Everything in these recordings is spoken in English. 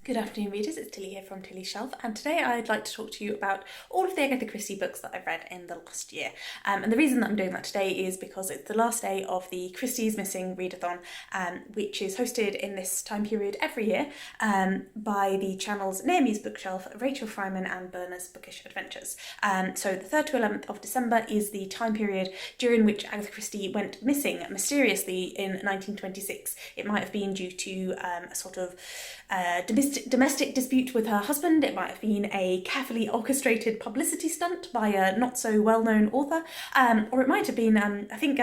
Good afternoon readers, it's Tilly here from Tilly's Shelf, and today I'd like to talk to you about all of the Agatha Christie books that I've read in the last year. And the reason that I'm doing that today is because it's the last day of the Christie's Missing Readathon, which is hosted in this time period every year by the channels Naomi's Bookshelf, Rachel Fryman and Berna's Bookish Adventures. So the 3rd to 11th of December is the time period during which Agatha Christie went missing mysteriously in 1926. It might have been due to a sort of domestic dispute with her husband. It might have been a carefully orchestrated publicity stunt by a not so well-known author, or it might have been, I think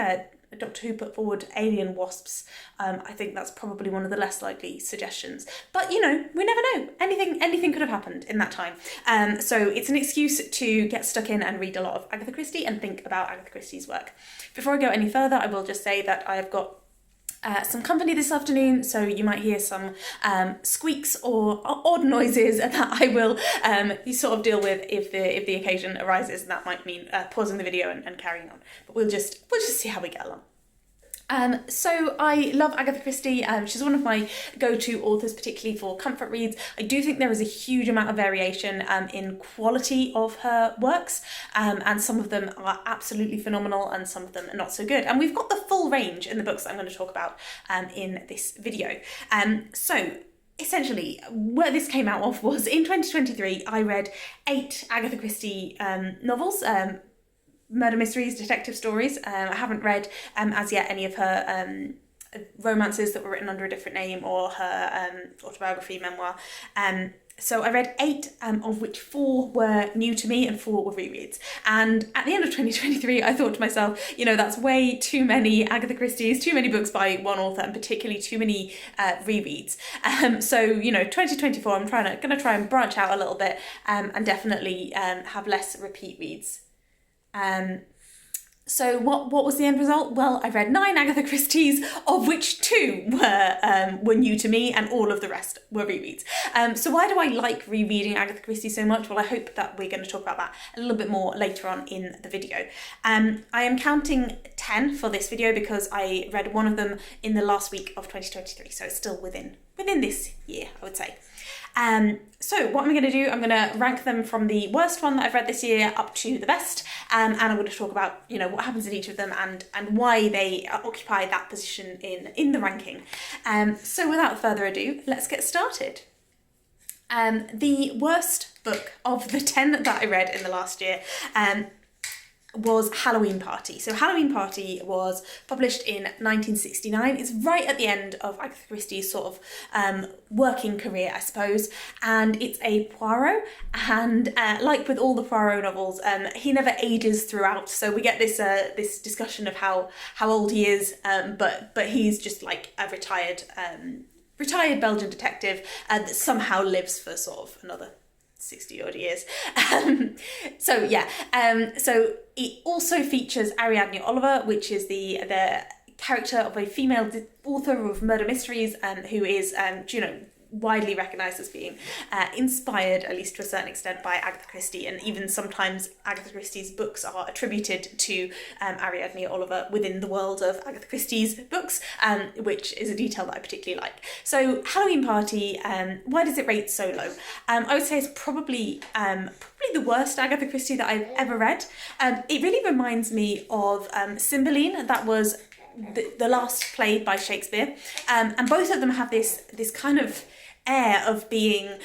Doctor Who put forward alien wasps. I think that's probably one of the less likely suggestions. But, you know, we never know. Anything could have happened in that time. So it's an excuse to get stuck in and read a lot of Agatha Christie and think about Agatha Christie's work. Before I go any further, I will just say that I've got some company this afternoon, so you might hear some squeaks or odd noises that I will sort of deal with if the occasion arises, and that might mean pausing the video and carrying on. But we'll just see how we get along. So I love Agatha Christie. She's one of my go-to authors, particularly for comfort reads. I do think there is a huge amount of variation in quality of her works, and some of them are absolutely phenomenal and some of them are not so good. And we've got the full range in the books that I'm going to talk about in this video. So essentially, where this came out of was in 2023, I read 8 Agatha Christie novels, murder mysteries, detective stories. I haven't read as yet any of her romances that were written under a different name or her autobiography, memoir. So I read 8, of which 4 were new to me and 4 were rereads. And at the end of 2023, I thought to myself, you know, that's way too many Agatha Christie's, too many books by one author, and particularly too many rereads. So, you know, 2024, I'm gonna try and branch out a little bit and definitely have less repeat reads. So what was the end result? Well, I read 9 Agatha Christie's, of which 2 were new to me, and all of the rest were rereads. So why do I like rereading Agatha Christie so much? Well, I hope that we're going to talk about that a little bit more later on in the video. I am counting 10 for this video because I read one of them in the last week of 2023, so it's still within this year, I would say. So what I'm going to do, I'm going to rank them from the worst one that I've read this year up to the best, and I'm going to talk about, you know, what happens in each of them and why they occupy that position in the ranking. So without further ado, let's get started. The worst book of the 10 that I read in the last year was Halloween Party. So Halloween Party was published in 1969. It's right at the end of Agatha Christie's sort of working career, I suppose, and it's a Poirot, and like with all the Poirot novels, he never ages throughout, so we get this discussion of how old he is, but he's just like a retired Belgian detective that somehow lives for sort of another 60 odd years. So it also features Ariadne Oliver, which is the character of a female author of murder mysteries, who is widely recognised as being inspired, at least to a certain extent, by Agatha Christie, and even sometimes Agatha Christie's books are attributed to Ariadne Oliver within the world of Agatha Christie's books, which is a detail that I particularly like. So Halloween Party, why does it rate so low? I would say it's probably the worst Agatha Christie that I've ever read. It really reminds me of Cymbeline, that was the last play by Shakespeare, and both of them have this kind of air of being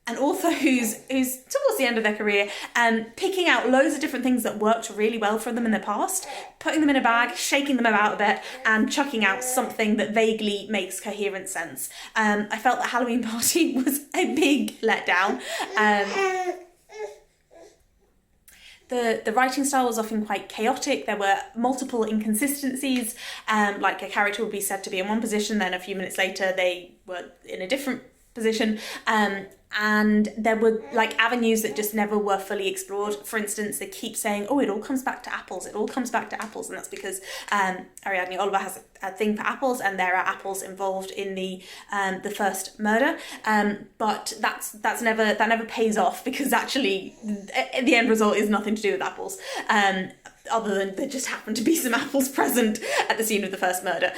an author who's towards the end of their career and picking out loads of different things that worked really well for them in the past, putting them in a bag, shaking them about a bit, and chucking out something that vaguely makes coherent sense. I felt that Halloween Party was a big letdown. The writing style was often quite chaotic. There were multiple inconsistencies, like a character would be said to be in one position, then a few minutes later they were in a different position, and there were like avenues that just never were fully explored. For instance, they keep saying, oh, it all comes back to apples, and that's because Ariadne Oliver has a thing for apples, and there are apples involved in the first murder, but that never pays off, because actually the end result is nothing to do with apples. other than there just happened to be some apples present at the scene of the first murder.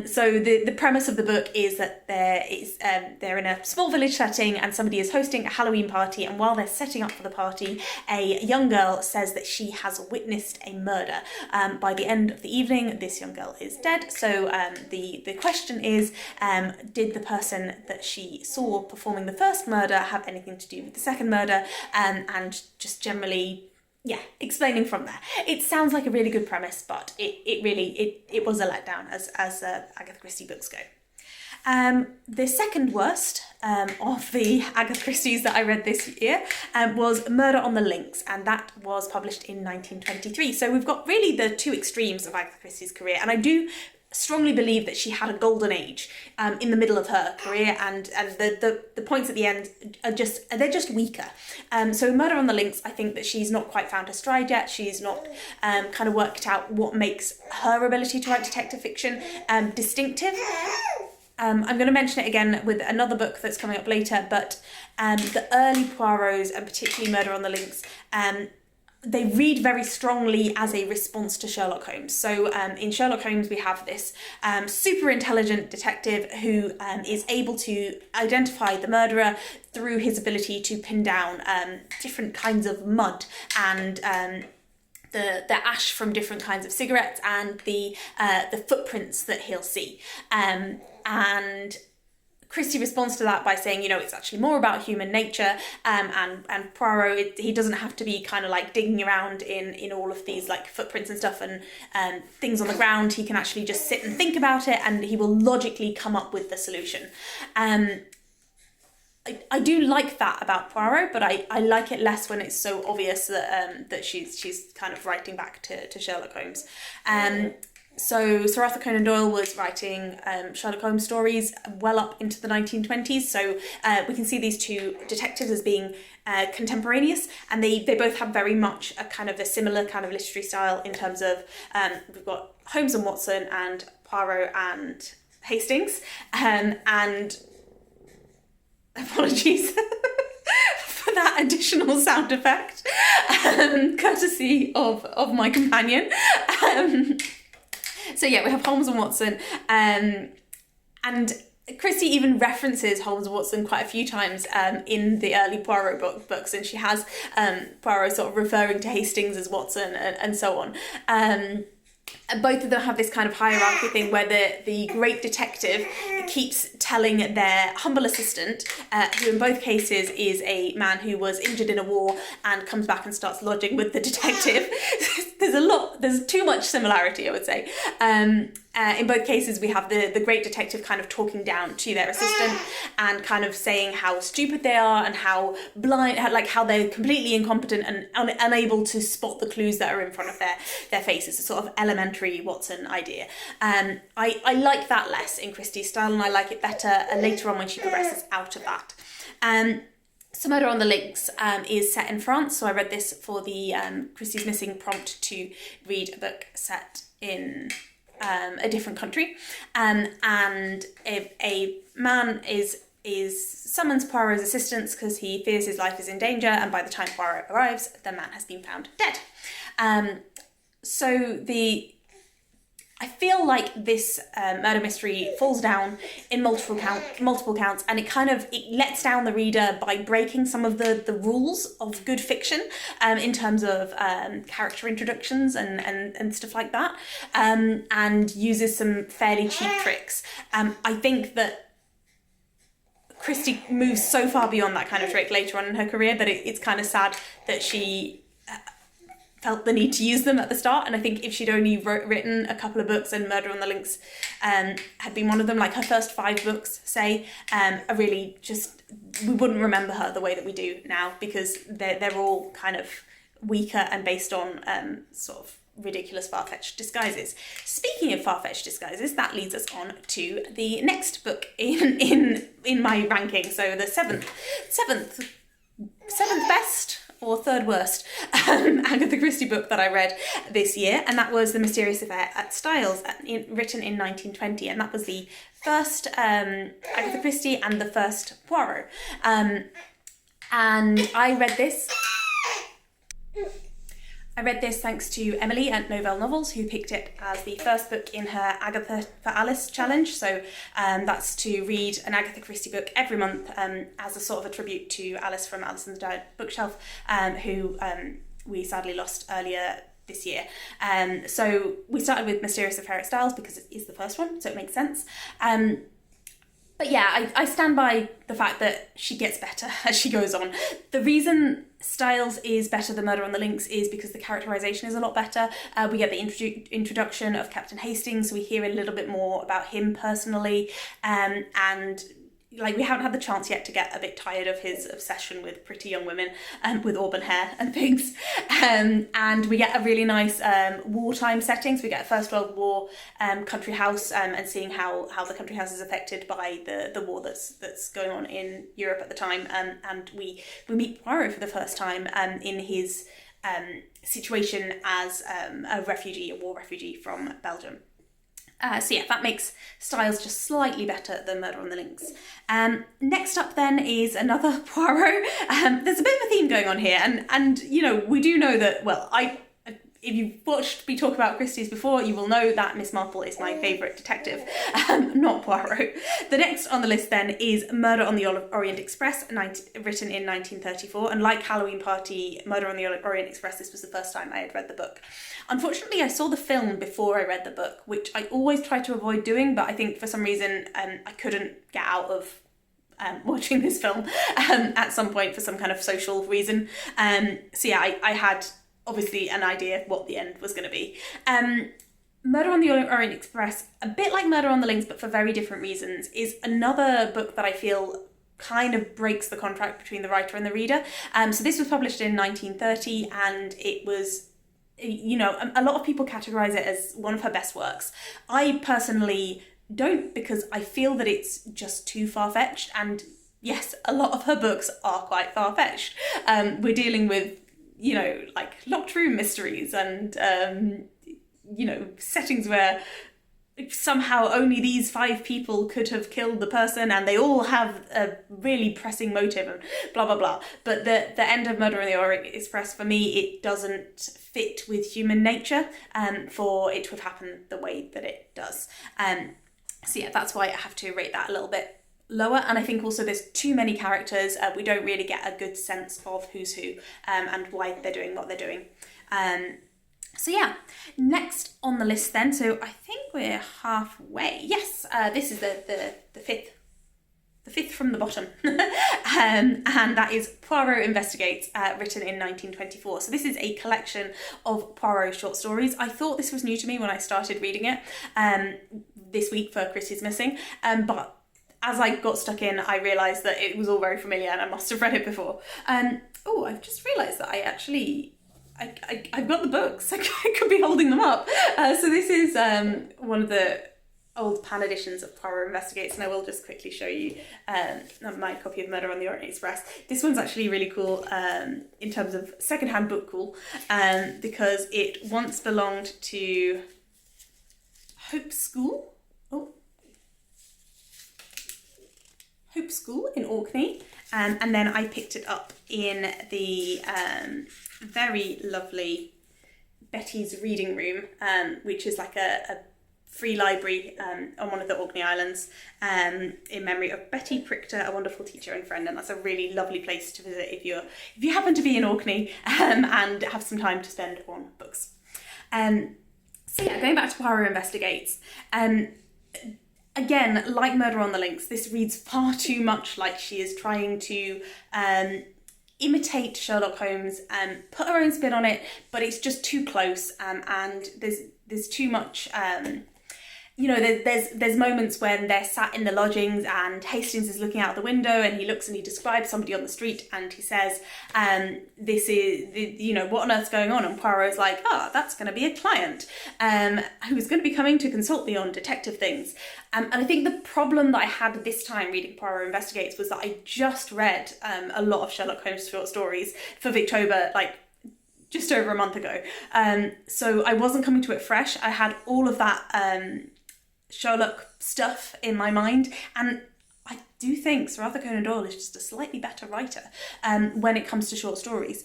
So the premise of the book is that they're in a small village setting and somebody is hosting a Halloween party, and while they're setting up for the party, a young girl says that she has witnessed a murder. By the end of the evening, this young girl is dead. So the question is, did the person that she saw performing the first murder have anything to do with the second murder? And just generally, explaining from there. It sounds like a really good premise, but it really was a letdown as Agatha Christie books go. The second worst of the Agatha Christie's that I read this year was Murder on the Links, and that was published in 1923. So we've got really the two extremes of Agatha Christie's career, and I do strongly believe that she had a golden age in the middle of her career, and the points at the end are just weaker. So Murder on the Links, I think that she's not quite found her stride yet. She's not kind of worked out what makes her ability to write detective fiction distinctive. I'm going to mention it again with another book that's coming up later, but the early Poirots, and particularly Murder on the Links, they read very strongly as a response to Sherlock Holmes. So in Sherlock Holmes, we have this super intelligent detective who is able to identify the murderer through his ability to pin down different kinds of mud and the ash from different kinds of cigarettes and the footprints that he'll see. And Christie responds to that by saying, it's actually more about human nature, and Poirot, he doesn't have to be kind of like digging around in all of these like footprints and stuff and things on the ground. He can actually just sit and think about it, and he will logically come up with the solution. I do like that about Poirot, but I like it less when it's so obvious that she's kind of writing back to Sherlock Holmes. So Sir Arthur Conan Doyle was writing Sherlock Holmes stories well up into the 1920s. So we can see these two detectives as being contemporaneous, and they both have very much a kind of a similar kind of literary style in terms of we've got Holmes and Watson and Poirot and Hastings, and apologies for that additional sound effect, courtesy of my companion. So we have Holmes and Watson, and Christie even references Holmes and Watson quite a few times in the early Poirot books, and she has Poirot sort of referring to Hastings as Watson and so on. Both of them have this kind of hierarchy thing where the great detective keeps telling their humble assistant, who in both cases is a man who was injured in a war and comes back and starts lodging with the detective. There's too much similarity, I would say. In both cases, we have the great detective kind of talking down to their assistant and kind of saying how stupid they are and how blind, how they're completely incompetent and unable to spot the clues that are in front of their faces. A sort of elementary Watson idea. I like that less in Christie's style, and I like it better later on when she progresses out of that. So Murder on the Links is set in France, so I read this for the Christie's Missing prompt to read a book set in a different country, and a man summons Poirot's assistance because he fears his life is in danger, and by the time Poirot arrives, the man has been found dead. I feel like this murder mystery falls down in multiple counts, and it lets down the reader by breaking some of the rules of good fiction in terms of character introductions and stuff like that, and uses some fairly cheap tricks. I think that Christie moves so far beyond that kind of trick later on in her career that it's kind of sad that she felt the need to use them at the start, and I think if she'd only written a couple of books and Murder on the Links had been one of them, like her first 5 books, say, are really just, we wouldn't remember her the way that we do now, because they're all kind of weaker and based on sort of ridiculous far-fetched disguises. Speaking of far-fetched disguises, that leads us on to the next book in my ranking, so the seventh best or third worst Agatha Christie book that I read this year, and that was The Mysterious Affair at Styles, written in 1920, and that was the first Agatha Christie and the first Poirot. And I read I read this thanks to Emily at Novelle Novels, who picked it as the first book in her Agatha for Alice challenge. So that's to read an Agatha Christie book every month as a sort of a tribute to Alice from Alice in the Giant Bookshelf, who we sadly lost earlier this year. So we started with Mysterious of Ferret Styles because it is the first one, so it makes sense. But yeah, I stand by the fact that she gets better as she goes on. The reason Styles is better than Murder on the Links is because the characterisation is a lot better. We get the introduction of Captain Hastings, so we hear a little bit more about him personally, and like we haven't had the chance yet to get a bit tired of his obsession with pretty young women with auburn hair and things. And we get a really nice wartime setting. So we get a First World War country house and seeing how the country house is affected by the war that's going on in Europe at the time. And we meet Poirot for the first time in his situation as a war refugee from Belgium. So yeah, that makes Styles just slightly better than Murder on the Links. Next up then is another Poirot. There's a bit of a theme going on here, and you know, we do know that, well, if you've watched me talk about Christie's before, you will know that Miss Marple is my favourite detective, not Poirot. The next on the list then is Murder on the Orient Express, written in 1934, and like Halloween Party, Murder on the Orient Express, this was the first time I had read the book. Unfortunately, I saw the film before I read the book, which I always try to avoid doing, but I think for some reason I couldn't get out of watching this film at some point for some kind of social reason. So yeah, I had obviously an idea what the end was going to be. Murder on the Orient Express, a bit like Murder on the Links, but for very different reasons, is another book that I feel kind of breaks the contract between the writer and the reader. So this was published in 1930, and it was, you know, a lot of people categorise it as one of her best works. I personally don't, because I feel that it's just too far-fetched, and yes, a lot of her books are quite far-fetched. We're dealing with, you know, like locked room mysteries and, you know, settings where somehow only these 5 people could have killed the person and they all have a really pressing motive and blah, blah, blah. But the end of Murder on the Orient Express, for me, it doesn't fit with human nature for it to have happened the way that it does. So yeah, that's why I have to rate that a little bit lower, and I think also there's too many characters. We don't really get a good sense of who's who and why they're doing what they're doing. So yeah, next on the list then, so I think we're halfway. Yes, this is the fifth from the bottom, and that is Poirot Investigates, written in 1924. So this is a collection of Poirot short stories. I thought this was new to me when I started reading it this week for Christie's Missing, but as I got stuck in, I realised that it was all very familiar and I must have read it before. Oh, I've just realised that I've got the books. I could be holding them up. So this is one of the old pan editions of Poirot Investigates, and I will just quickly show you my copy of Murder on the Orient Express. This one's actually really cool in terms of secondhand book cool, because it once belonged to Hope School. Hope School in Orkney, and then I picked it up in the very lovely Betty's Reading Room, which is like a free library on one of the Orkney Islands, in memory of Betty Prichter, a wonderful teacher and friend, and that's a really lovely place to visit if you happen to be in Orkney and have some time to spend on books. So yeah, going back to Poirot Investigates, again, like Murder on the Links, this reads far too much like she is trying to imitate Sherlock Holmes and put her own spin on it, but it's just too close, and there's too much. You know, there's moments when they're sat in the lodgings and Hastings is looking out the window and he looks and he describes somebody on the street and he says, this is, you know, what on earth's going on? And Poirot's like, that's going to be a client who's going to be coming to consult me on detective things. And I think the problem that I had this time reading Poirot Investigates was that I just read a lot of Sherlock Holmes short stories for Victober, like, just over a month ago. So I wasn't coming to it fresh. I had all of that Sherlock stuff in my mind, and I do think Sir Arthur Conan Doyle is just a slightly better writer when it comes to short stories.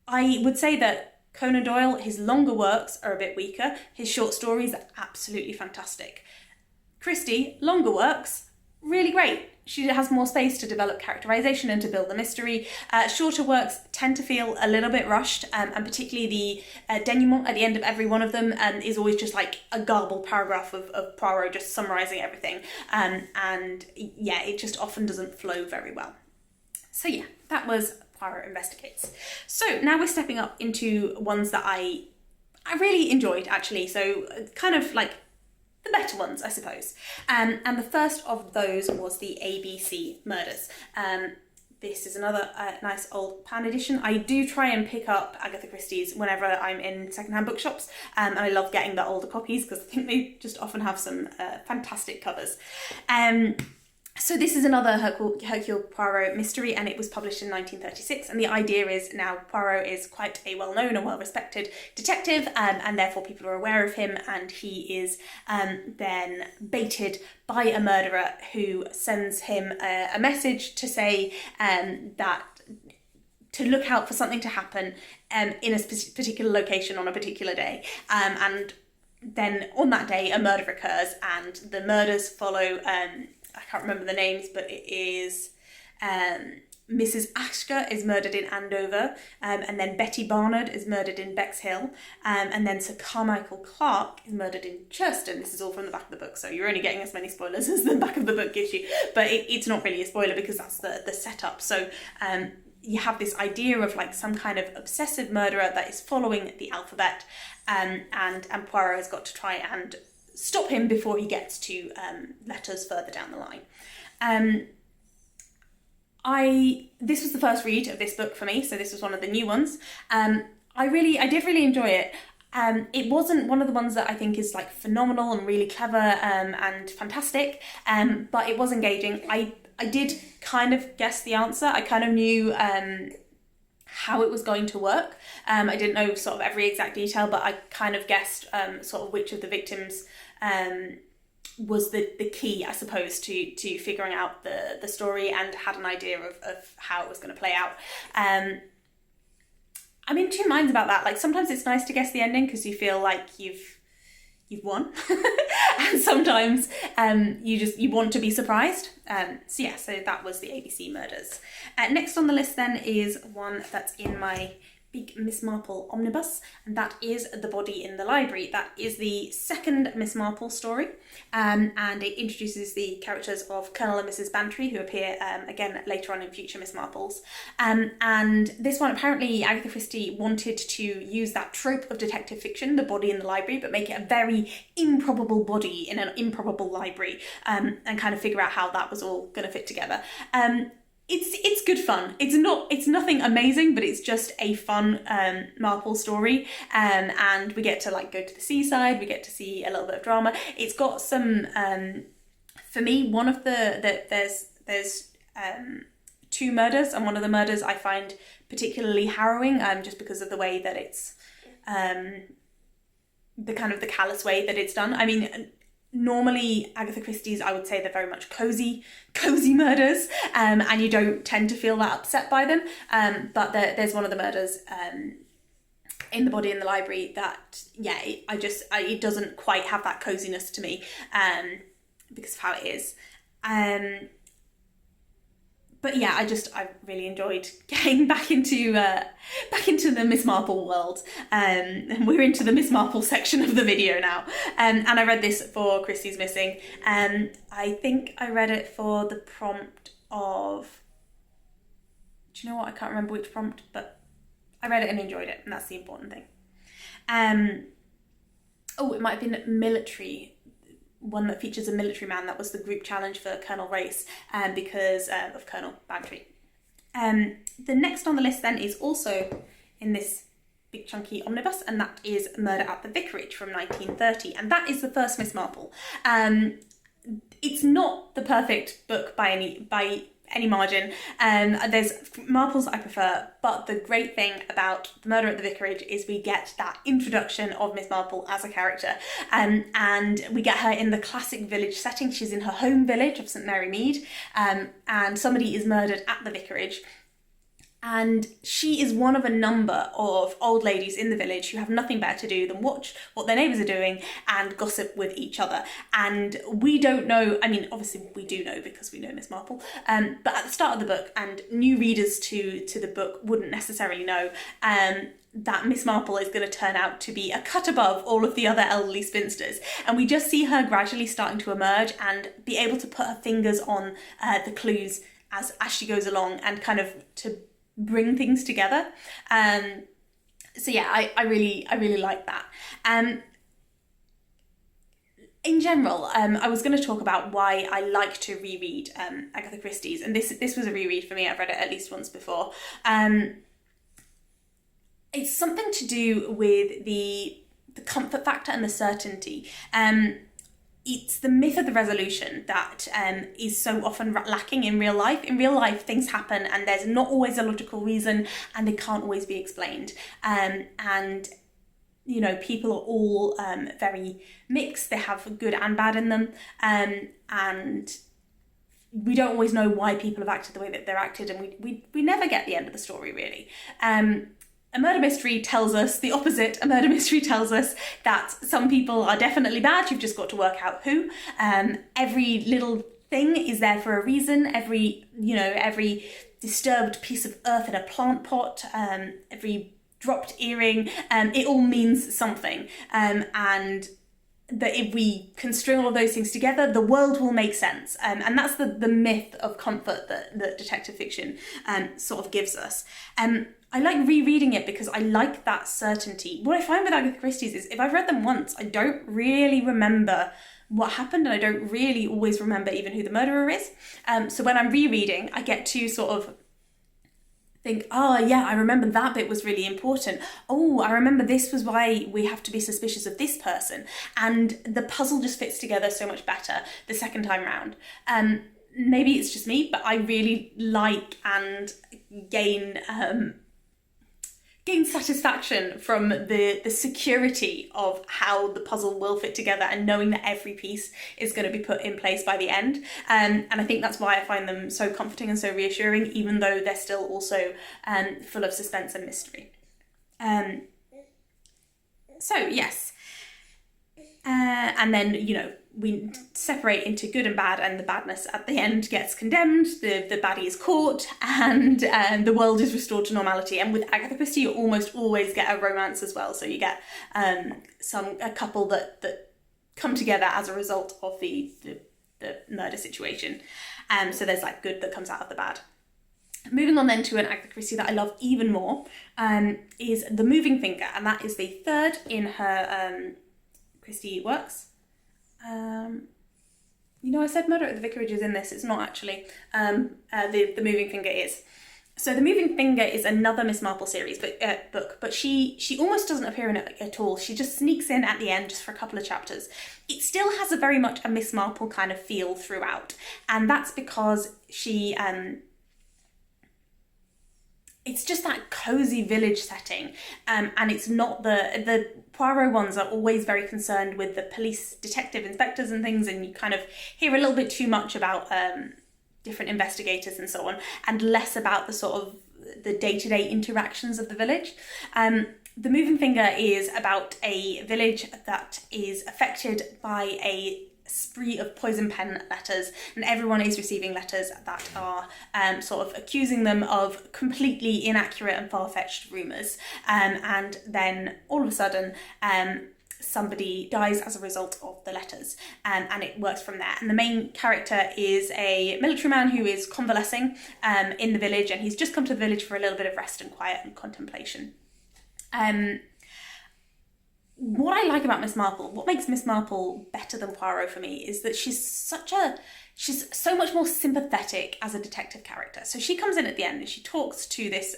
I would say that Conan Doyle, his longer works are a bit weaker. His short stories are absolutely fantastic. Christie, longer works, really great. She has more space to develop characterization and to build the mystery. Shorter works tend to feel a little bit rushed, and particularly the denouement at the end of every one of them is always just like a garbled paragraph of Poirot just summarising everything. And yeah, it just often doesn't flow very well. So yeah, that was Poirot Investigates. So now we're stepping up into ones that I really enjoyed, actually. So kind of like the better ones, I suppose. And the first of those was the ABC Murders. This is another nice old pound edition. I do try and pick up Agatha Christie's whenever I'm in secondhand bookshops, and I love getting the older copies because I think they just often have some fantastic covers. So this is another Hercule Poirot mystery, and it was published in 1936, and the idea is now Poirot is quite a well-known and well-respected detective, and therefore people are aware of him, and he is then baited by a murderer who sends him a message to say that to look out for something to happen in a particular location on a particular day, and then on that day a murder occurs, and the murders follow I can't remember the names, but it is Mrs. Ashker is murdered in Andover, and then Betty Barnard is murdered in Bexhill, and then Sir Carmichael Clark is murdered in Churston. This is all from the back of the book, so you're only getting as many spoilers as the back of the book gives you, but it's not really a spoiler because that's the setup. So you have this idea of like some kind of obsessive murderer that is following the alphabet, and Poirot has got to try and stop him before he gets to letters further down the line. This was the first read of this book for me, so this was one of the new ones. I did really enjoy it. It wasn't one of the ones that I think is like phenomenal and really clever and fantastic, but it was engaging. I did kind of guess the answer. I kind of knew how it was going to work. I didn't know sort of every exact detail, but I kind of guessed sort of which of the victims was the key, I suppose, to figuring out the story, and had an idea of how it was going to play out. I'm in two minds about that. Like sometimes it's nice to guess the ending because you feel like you've won, and sometimes you want to be surprised. So that was the ABC Murders. Next on the list then is one that's in my big Miss Marple omnibus, and that is The Body in the Library. That is the second Miss Marple story, and it introduces the characters of Colonel and Mrs. Bantry, who appear again later on in future Miss Marples. And this one, apparently Agatha Christie wanted to use that trope of detective fiction, the body in the library, but make it a very improbable body in an improbable library, and kind of figure out how that was all going to fit together. It's good fun. It's nothing amazing, but it's just a fun Marple story. And we get to like go to the seaside. We get to see a little bit of drama. It's got some. For me, one of there's two murders, and one of the murders I find particularly harrowing, just because of the way that it's the kind of the callous way that it's done. I mean, normally Agatha Christie's, I would say they're very much cozy murders, and you don't tend to feel that upset by them. But there's one of the murders in The Body in the Library that, it doesn't quite have that coziness to me, because of how it is. But yeah, I really enjoyed getting back into the Miss Marple world. We're into the Miss Marple section of the video now. And I read this for Christie's Missing. I think I read it for the prompt of... Do you know what? I can't remember which prompt, but I read it and enjoyed it, and that's the important thing. It might have been military, one that features a military man. That was the group challenge for Colonel Race, because of Colonel Bantry. The next on the list then is also in this big chunky omnibus, and that is Murder at the Vicarage from 1930, and that is the first Miss Marple. It's not the perfect book by any margin. There's Marples I prefer, but the great thing about The Murder at the Vicarage is we get that introduction of Miss Marple as a character, and we get her in the classic village setting. She's in her home village of St Mary Mead, and somebody is murdered at the vicarage, And she is one of a number of old ladies in the village who have nothing better to do than watch what their neighbours are doing and gossip with each other. And we don't know, I mean, obviously we do know because we know Miss Marple, but at the start of the book, and new readers to the book wouldn't necessarily know, that Miss Marple is going to turn out to be a cut above all of the other elderly spinsters. And we just see her gradually starting to emerge and be able to put her fingers on the clues as she goes along, and kind of to bring things together. So yeah, I really like that. In general, I was going to talk about why I like to reread Agatha Christie's, and this was a reread for me. I've read it at least once before. It's something to do with the comfort factor and the certainty. It's the myth of the resolution that is so often lacking in real life. In real life, things happen and there's not always a logical reason, and they can't always be explained. And you know, people are all very mixed. They have good and bad in them, and we don't always know why people have acted the way that they're acted, and we never get the end of the story, really. A murder mystery tells us the opposite. A murder mystery tells us that some people are definitely bad. You've just got to work out who. Every little thing is there for a reason. Every disturbed piece of earth in a plant pot, every dropped earring, it all means something. And that if we can string all of those things together, the world will make sense. And that's the myth of comfort that detective fiction sort of gives us. I like rereading it because I like that certainty. What I find with Agatha Christie's is if I've read them once, I don't really remember what happened, and I don't really always remember even who the murderer is. So when I'm rereading, I get to sort of think, oh yeah, I remember that bit was really important. Oh, I remember this was why we have to be suspicious of this person. And the puzzle just fits together so much better the second time round. Maybe it's just me, but I really like and gain satisfaction from the security of how the puzzle will fit together, and knowing that every piece is going to be put in place by the end. And I think that's why I find them so comforting and so reassuring, even though they're still also full of suspense and mystery. So yes. And then, you know, we separate into good and bad, and the badness at the end gets condemned, the baddie is caught, and the world is restored to normality. And with Agatha Christie, you almost always get a romance as well. So you get a couple that come together as a result of the murder situation. So there's like good that comes out of the bad. Moving on then to an Agatha Christie that I love even more is The Moving Finger, and that is the third in her Christie works. I said Murder at the Vicarage is in this. It's not actually. The Moving Finger is. So The Moving Finger is another Miss Marple series book, but she almost doesn't appear in it at all. She just sneaks in at the end just for a couple of chapters. It still has a very much a Miss Marple kind of feel throughout, and that's because she it's just that cozy village setting, and it's not the Poirot ones are always very concerned with the police, detective, inspectors and things, and you kind of hear a little bit too much about different investigators and so on, and less about the sort of the day-to-day interactions of the village. The Moving Finger is about a village that is affected by a spree of poison pen letters, and everyone is receiving letters that are sort of accusing them of completely inaccurate and far-fetched rumours, and then all of a sudden somebody dies as a result of the letters, and it works from there. And the main character is a military man who is convalescing in the village, and he's just come to the village for a little bit of rest and quiet and contemplation. What I like about Miss Marple, what makes Miss Marple better than Poirot for me, is that she's so much more sympathetic as a detective character. So she comes in at the end and she talks to this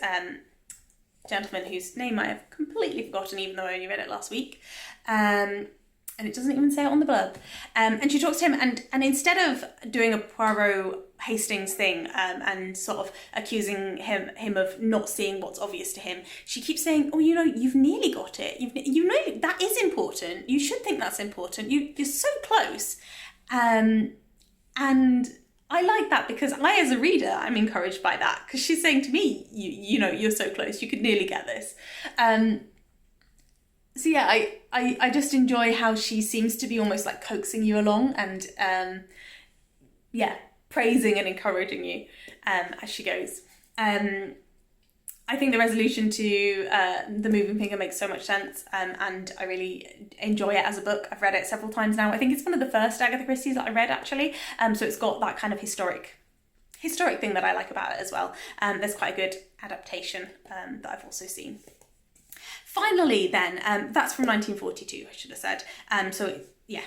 gentleman whose name I have completely forgotten, even though I only read it last week. And it doesn't even say it on the blurb. And she talks to him, and instead of doing a Poirot Hastings thing and sort of accusing him of not seeing what's obvious to him, she keeps saying, oh, you've nearly got it. You know that is important. You should think that's important. You're so close. And I like that because I, as a reader, I'm encouraged by that because she's saying to me, you know, you're so close, you could nearly get this. So yeah, I just enjoy how she seems to be almost like coaxing you along and yeah, praising and encouraging you as she goes. I think the resolution to The Moving Finger makes so much sense, and I really enjoy it as a book. I've read it several times now. I think it's one of the first Agatha Christie's that I read, actually, so it's got that kind of historic thing that I like about it as well. There's quite a good adaptation that I've also seen. Finally then, that's from 1942, I should have said. So yeah.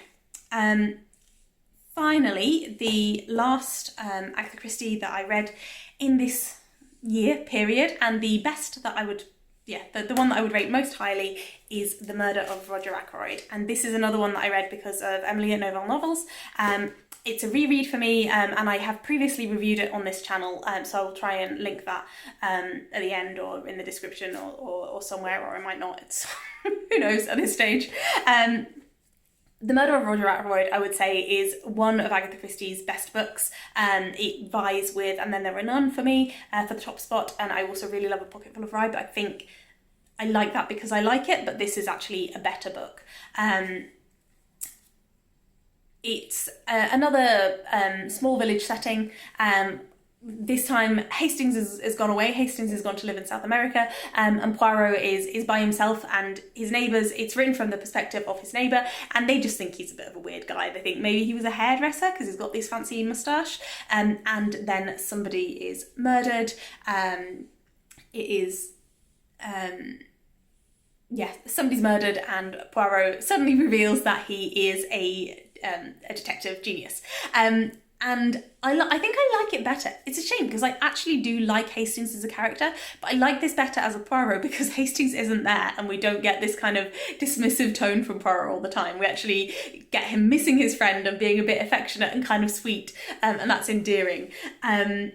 Finally, the last Agatha Christie that I read in this year period, and the best that I would, the one that I would rate most highly is The Murder of Roger Ackroyd. And this is another one that I read because of Emily at Novell Novels. It's a reread for me, and I have previously reviewed it on this channel, so I'll try and link that at the end or in the description or somewhere, or I might not. It's who knows at this stage. The Murder of Roger Ackroyd, I would say, is one of Agatha Christie's best books. It vies with And Then There Were None for me for the top spot, and I also really love A Pocketful of Rye, but I think I like that because I like it, but this is actually a better book. It's another small village setting. This time Hastings has gone away. Hastings has gone to live in South America, and Poirot is by himself, and his neighbours, it's written from the perspective of his neighbour, and they just think he's a bit of a weird guy. They think maybe he was a hairdresser because he's got this fancy moustache, and then somebody is murdered. Somebody's murdered, and Poirot suddenly reveals that he is a detective genius. And I think I like it better. It's a shame because I actually do like Hastings as a character, but I like this better as a Poirot because Hastings isn't there and we don't get this kind of dismissive tone from Poirot all the time. We actually get him missing his friend and being a bit affectionate and kind of sweet, and that's endearing. And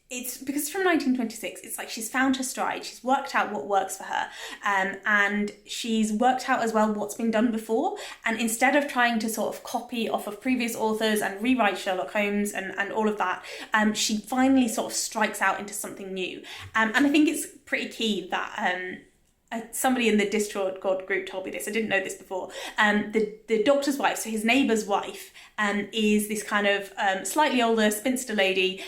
it's because it's from 1926, it's like she's found her stride, she's worked out what works for her, and she's worked out as well what's been done before, and instead of trying to sort of copy off of previous authors and rewrite Sherlock Holmes and all of that, she finally sort of strikes out into something new. And I think it's pretty key that somebody in the Discord group told me this. I didn't know this before. The doctor's wife, so his neighbour's wife, is this kind of slightly older spinster lady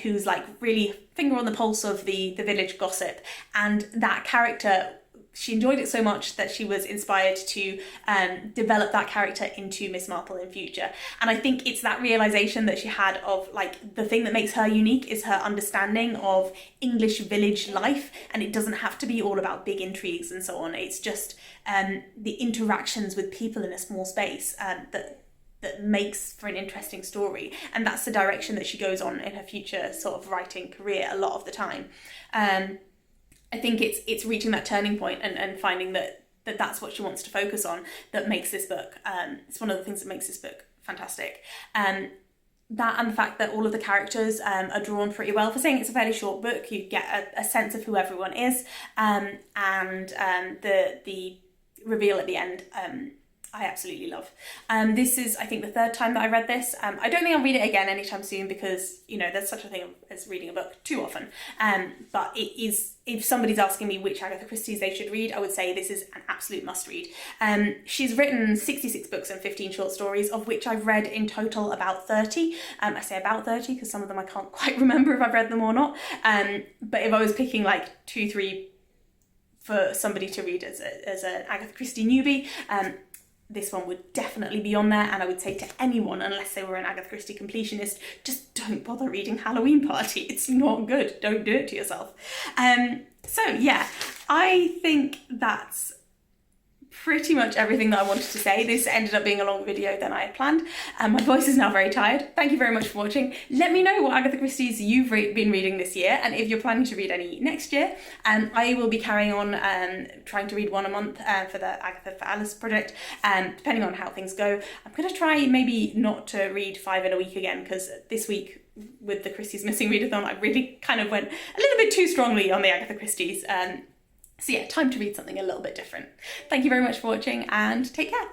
who's like really finger on the pulse of the village gossip. And that character, she enjoyed it so much that she was inspired to develop that character into Miss Marple in future. And I think it's that realisation that she had of like the thing that makes her unique is her understanding of English village life, and it doesn't have to be all about big intrigues and so on. It's just the interactions with people in a small space that makes for an interesting story. And that's the direction that she goes on in her future sort of writing career a lot of the time. I think it's reaching that turning point and finding that's what she wants to focus on that makes this book. It's one of the things that makes this book fantastic. That and the fact that all of the characters are drawn pretty well. For saying it's a fairly short book, you get a sense of who everyone is, and the reveal at the end, I absolutely love. This is, I think, the third time that I read this. I don't think I'll read it again anytime soon because, you know, there's such a thing as reading a book too often. But it is, if somebody's asking me which Agatha Christie's they should read, I would say this is an absolute must read. She's written 66 books and 15 short stories, of which I've read in total about 30. I say about 30 because some of them I can't quite remember if I've read them or not. But if I was picking like 2-3 for somebody to read as an Agatha Christie newbie, this one would definitely be on there, and I would say to anyone, unless they were an Agatha Christie completionist, just don't bother reading Halloween Party. It's not good. Don't do it to yourself. So yeah, I think that's pretty much everything that I wanted to say. This ended up being a longer video than I had planned, and my voice is now very tired. Thank you very much for watching. Let me know what Agatha Christie's you've been reading this year, and if you're planning to read any next year. I will be carrying on trying to read one a month for the Agatha for Alice project, depending on how things go. I'm going to try maybe not to read 5 in a week again, because this week with the Christie's Missing Readathon, I really kind of went a little bit too strongly on the Agatha Christie's. So yeah, time to read something a little bit different. Thank you very much for watching, and take care.